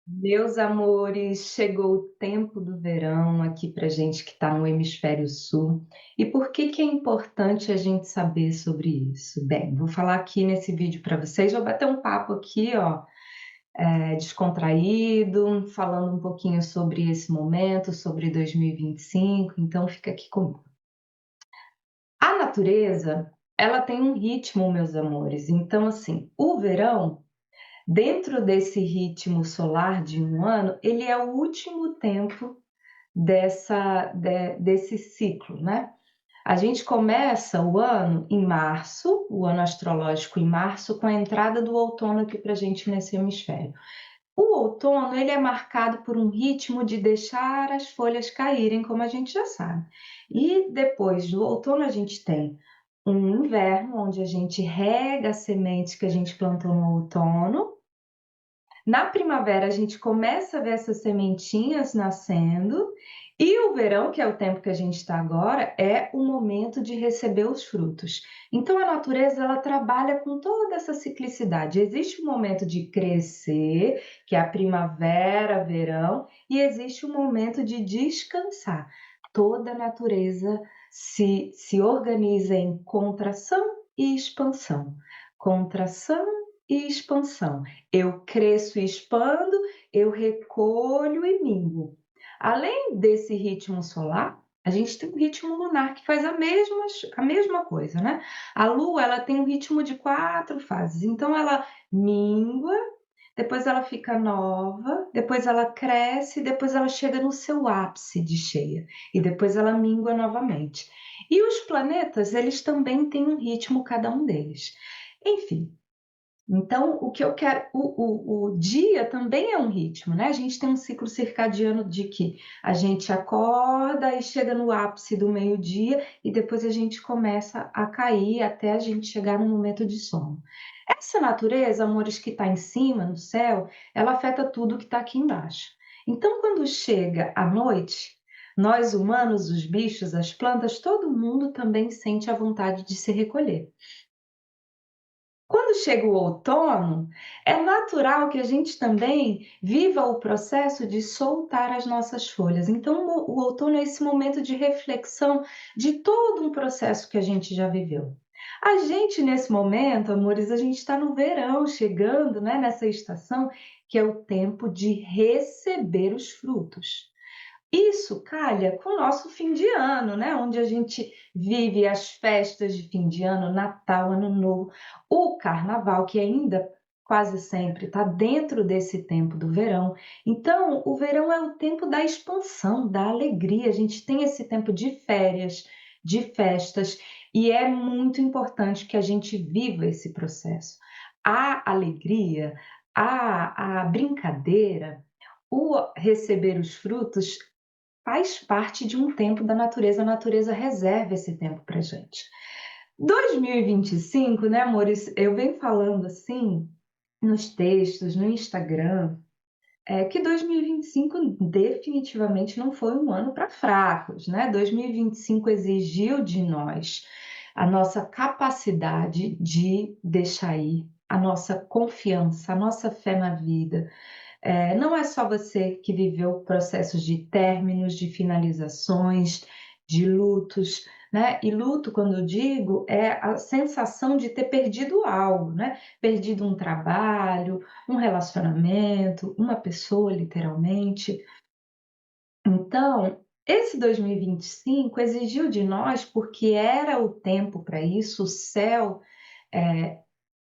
Meus amores, chegou o tempo do verão aqui pra gente que está no hemisfério sul. E por que que é importante a gente saber sobre isso? Bem, vou falar aqui nesse vídeo para vocês, vou bater um papo aqui, ó, descontraído, falando um pouquinho sobre esse momento, sobre 2025, então fica aqui comigo. A natureza, ela tem um ritmo, meus amores. Então, assim, o verão dentro desse ritmo solar de um ano, ele é o último tempo desse ciclo, né? A gente começa o ano em março, o ano astrológico em março, com a entrada do outono aqui para a gente nesse hemisfério. O outono ele é marcado por um ritmo de deixar as folhas caírem, como a gente já sabe. E depois do outono a gente tem um inverno, onde a gente rega as sementes que a gente plantou no outono. Na primavera, a gente começa a ver essas sementinhas nascendo, e o verão, que é o tempo que a gente está agora, é o momento de receber os frutos. Então, a natureza ela trabalha com toda essa ciclicidade. Existe um momento de crescer, que é a primavera, verão, e existe um momento de descansar. Toda a natureza se organiza em contração e expansão. Contração e expansão. Eu cresço e expando, eu recolho e minguo. Além desse ritmo solar, a gente tem um ritmo lunar que faz a mesma coisa, né? A Lua ela tem um ritmo de 4 fases, então ela mingua, depois ela fica nova, depois ela cresce, depois ela chega no seu ápice de cheia e depois ela mingua novamente. E os planetas, eles também têm um ritmo, cada um deles. Enfim, então, o que eu quero, o dia também é um ritmo, né? A gente tem um ciclo circadiano de que a gente acorda e chega no ápice do meio-dia e depois a gente começa a cair até a gente chegar no momento de sono. Essa natureza, amores, que está em cima, no céu, ela afeta tudo que está aqui embaixo. Então, quando chega a noite, nós humanos, os bichos, as plantas, todo mundo também sente a vontade de se recolher. Quando chega o outono, é natural que a gente também viva o processo de soltar as nossas folhas. Então, o outono é esse momento de reflexão de todo um processo que a gente já viveu. A gente, nesse momento, amores, a gente está no verão, chegando, né, nessa estação, que é o tempo de receber os frutos. Isso calha com o nosso fim de ano, né, onde a gente vive as festas de fim de ano, Natal, Ano Novo, o Carnaval, que ainda quase sempre está dentro desse tempo do verão. Então, o verão é o tempo da expansão, da alegria. A gente tem esse tempo de férias, de festas, e é muito importante que a gente viva esse processo. A alegria, a brincadeira, o receber os frutos faz parte de um tempo da natureza, a natureza reserva esse tempo para gente. 2025, né, amores? Eu venho falando assim nos textos, no Instagram, que 2025 definitivamente não foi um ano para fracos, né? 2025 exigiu de nós a nossa capacidade de deixar ir, a nossa confiança, a nossa fé na vida, não é só você que viveu processos de términos, de finalizações, de lutos, né? E luto, quando eu digo, é a sensação de ter perdido algo, né? Perdido um trabalho, um relacionamento, uma pessoa, literalmente. Então, esse 2025 exigiu de nós, porque era o tempo para isso, o céu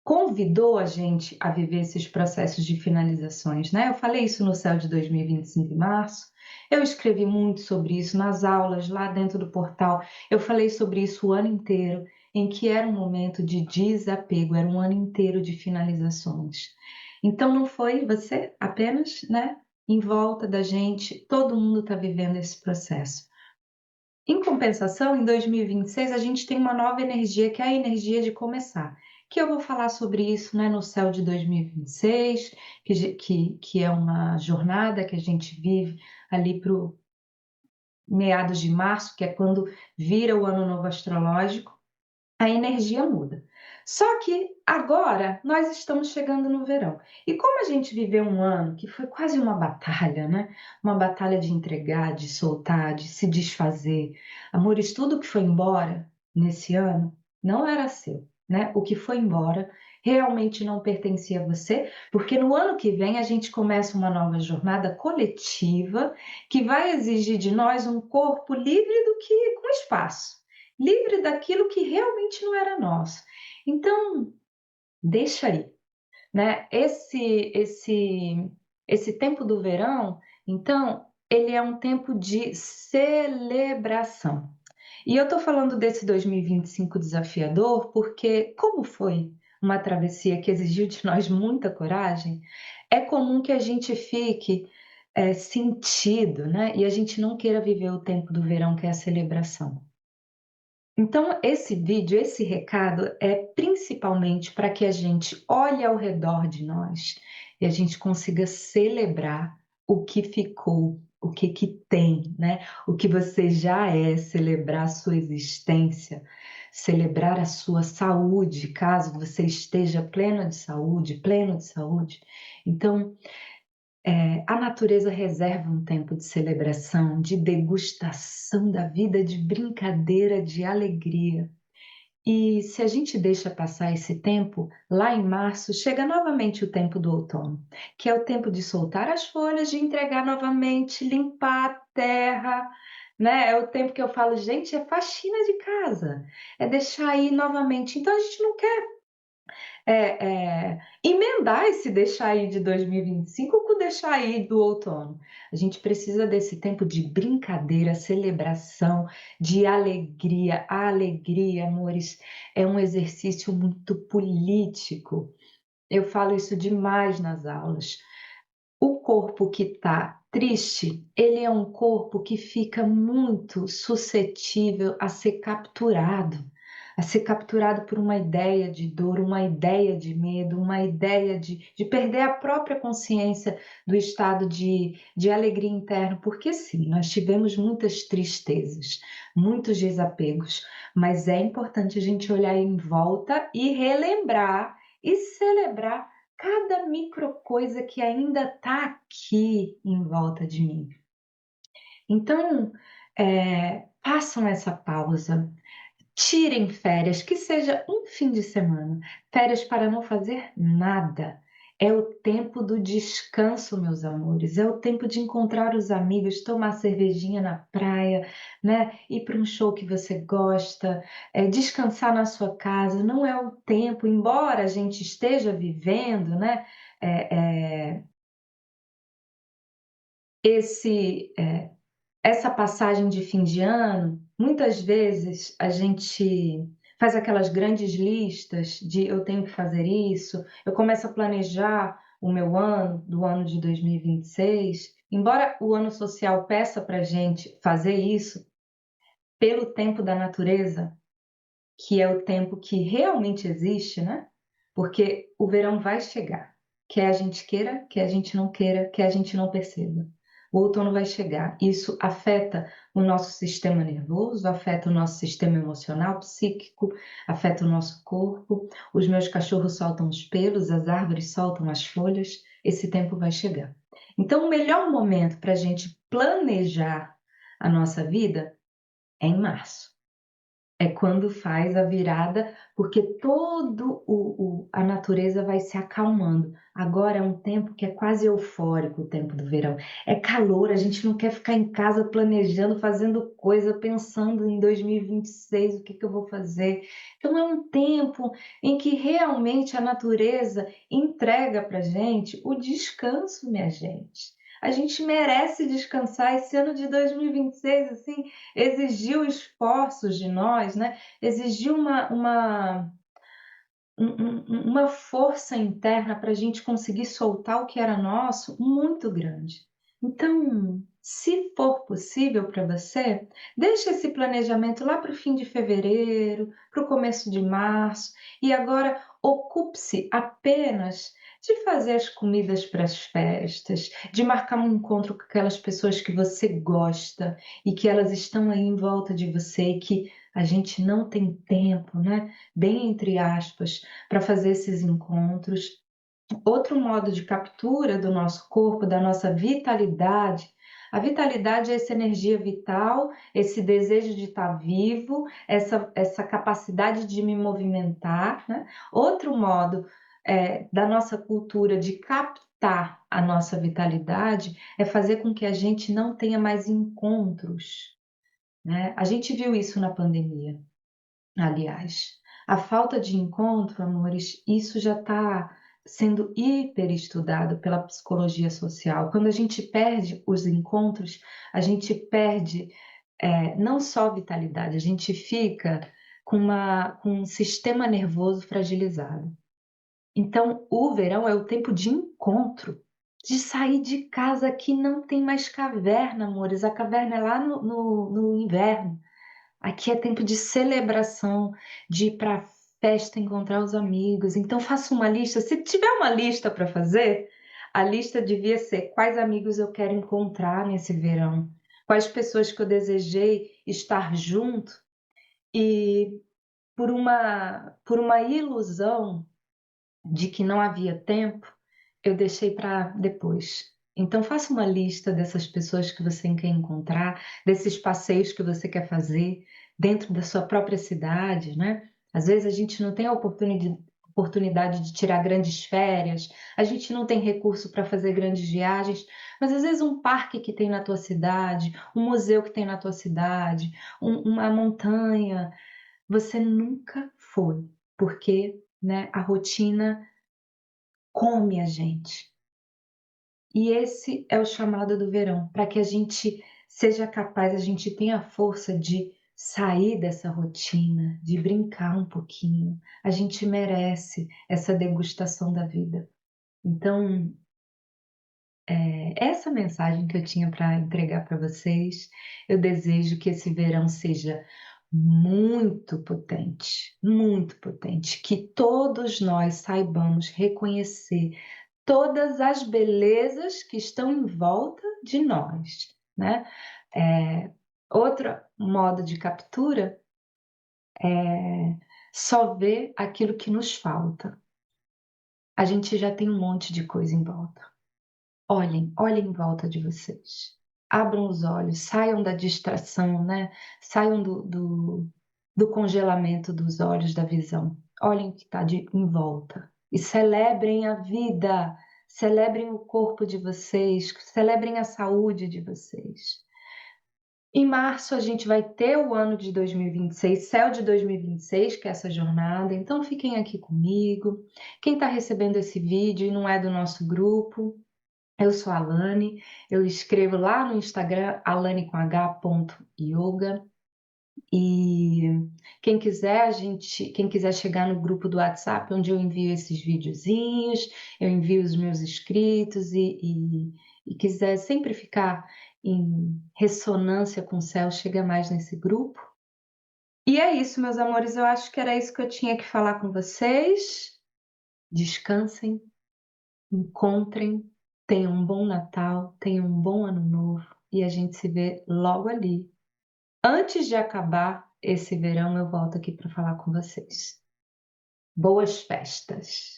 convidou a gente a viver esses processos de finalizações, né? Eu falei isso no Céu de 2025 em março, eu escrevi muito sobre isso nas aulas lá dentro do portal, eu falei sobre isso o ano inteiro, em que era um momento de desapego, era um ano inteiro de finalizações. Então não foi você apenas, né? Em volta da gente, todo mundo está vivendo esse processo. Em compensação, em 2026, a gente tem uma nova energia, que é a energia de começar. Que eu vou falar sobre isso, né, no céu de 2026, que é uma jornada que a gente vive ali para o meados de março, que é quando vira o ano novo astrológico, a energia muda. Só que agora nós estamos chegando no verão. E como a gente viveu um ano que foi quase uma batalha, né? Uma batalha de entregar, de soltar, de se desfazer. Amores, tudo que foi embora nesse ano não era seu, né? O que foi embora realmente não pertencia a você, porque no ano que vem a gente começa uma nova jornada coletiva que vai exigir de nós um corpo livre do que com espaço, livre daquilo que realmente não era nosso. Então, deixa aí, né? Esse tempo do verão, então, ele é um tempo de celebração. E eu estou falando desse 2025 desafiador porque, como foi uma travessia que exigiu de nós muita coragem, é comum que a gente fique sentido, né? E a gente não queira viver o tempo do verão, que é a celebração. Então, esse vídeo, esse recado é principalmente para que a gente olhe ao redor de nós e a gente consiga celebrar o que ficou, o que tem, né? O que você já é, celebrar a sua existência, celebrar a sua saúde, caso você esteja pleno de saúde, pleno de saúde. Então, a natureza reserva um tempo de celebração, de degustação da vida, de brincadeira, de alegria. E se a gente deixa passar esse tempo, lá em março chega novamente o tempo do outono, que é o tempo de soltar as folhas, de entregar novamente, limpar a terra, né? É o tempo que eu falo, gente, é faxina de casa, é deixar aí novamente. Então a gente não quer emendar esse deixar aí de 2025 com o deixar aí do outono. A gente precisa desse tempo de brincadeira, celebração, de alegria. A alegria, amores, é um exercício muito político. Eu falo isso demais nas aulas. O corpo que está triste, ele é um corpo que fica muito suscetível a ser capturado por uma ideia de dor, uma ideia de medo, uma ideia de perder a própria consciência do estado de alegria interna, porque sim, nós tivemos muitas tristezas, muitos desapegos, mas é importante a gente olhar em volta e relembrar e celebrar cada micro coisa que ainda está aqui em volta de mim. Então, façam essa pausa, tirem férias, que seja um fim de semana, férias para não fazer nada. É o tempo do descanso, meus amores. É o tempo de encontrar os amigos, tomar cervejinha na praia, né? Ir para um show que você gosta, descansar na sua casa. Não é o tempo, embora a gente esteja vivendo, né? é, é, esse essa passagem de fim de ano, muitas vezes a gente faz aquelas grandes listas de eu tenho que fazer isso, eu começo a planejar o meu ano, do ano de 2026. Embora o ano social peça para a gente fazer isso, pelo tempo da natureza, que é o tempo que realmente existe, né? Porque o verão vai chegar, quer a gente queira, quer a gente não queira, quer a gente não perceba. O outono vai chegar. Isso afeta o nosso sistema nervoso, afeta o nosso sistema emocional, psíquico, afeta o nosso corpo. Os meus cachorros soltam os pelos, as árvores soltam as folhas. Esse tempo vai chegar. Então, o melhor momento para a gente planejar a nossa vida é em março. É quando faz a virada, porque todo a natureza vai se acalmando. Agora é um tempo que é quase eufórico, o tempo do verão. É calor, a gente não quer ficar em casa planejando, fazendo coisa, pensando em 2026, o que eu vou fazer. Então é um tempo em que realmente a natureza entrega para gente o descanso, minha gente. A gente merece descansar. Esse ano de 2026, assim, exigiu esforços de nós, né? Exigiu uma força interna para a gente conseguir soltar o que era nosso muito grande. Então, se for possível para você, deixe esse planejamento lá para o fim de fevereiro, para o começo de março, e agora ocupe-se apenas de fazer as comidas para as festas, de marcar um encontro com aquelas pessoas que você gosta e que elas estão aí em volta de você e que a gente não tem tempo, né? Bem entre aspas, para fazer esses encontros. Outro modo de captura do nosso corpo, da nossa vitalidade. A vitalidade é essa energia vital, esse desejo de estar vivo, essa capacidade de me movimentar, né? Outro modo da nossa cultura de captar a nossa vitalidade é fazer com que a gente não tenha mais encontros, né? A gente viu isso na pandemia, aliás. A falta de encontro, amores, isso já está sendo hiper estudado pela psicologia social. Quando a gente perde os encontros, a gente perde não só vitalidade, a gente fica com um sistema nervoso fragilizado. Então, o verão é o tempo de encontro, de sair de casa que não tem mais caverna, amores. A caverna é lá no inverno. Aqui é tempo de celebração, de ir para festa, encontrar os amigos. Então faça uma lista. Se tiver uma lista para fazer, a lista devia ser quais amigos eu quero encontrar nesse verão, quais pessoas que eu desejei estar junto e por uma ilusão de que não havia tempo, eu deixei para depois. Então faça uma lista dessas pessoas que você quer encontrar, desses passeios que você quer fazer dentro da sua própria cidade, né? Às vezes a gente não tem a oportunidade de tirar grandes férias, a gente não tem recurso para fazer grandes viagens, mas às vezes um parque que tem na tua cidade, um museu que tem na tua cidade, uma montanha, você nunca foi, porque, né, a rotina come a gente. E esse é o chamado do verão, para que a gente seja capaz, a gente tenha a força de sair dessa rotina, de brincar um pouquinho. A gente merece essa degustação da vida. Então, essa mensagem que eu tinha para entregar para vocês, eu desejo que esse verão seja muito potente, que todos nós saibamos reconhecer todas as belezas que estão em volta de nós, né? Outro modo de captura é só ver aquilo que nos falta. A gente já tem um monte de coisa em volta. Olhem em volta de vocês. Abram os olhos, saiam da distração, né? Saiam do congelamento dos olhos, da visão. Olhem o que está em volta e celebrem a vida, celebrem o corpo de vocês, celebrem a saúde de vocês. Em março a gente vai ter o ano de 2026, céu de 2026, que é essa jornada, então fiquem aqui comigo. Quem está recebendo esse vídeo e não é do nosso grupo, eu sou a Alane, eu escrevo lá no Instagram, alane.yoga, e quem quiser chegar no grupo do WhatsApp, onde eu envio esses videozinhos, eu envio os meus inscritos e quiser sempre ficar em ressonância com o céu, chega mais nesse grupo. E é isso, meus amores, eu acho que era isso que eu tinha que falar com vocês. Descansem, encontrem, tenham um bom Natal, tenham um bom Ano Novo e a gente se vê logo ali. Antes de acabar esse verão, eu volto aqui para falar com vocês. Boas festas!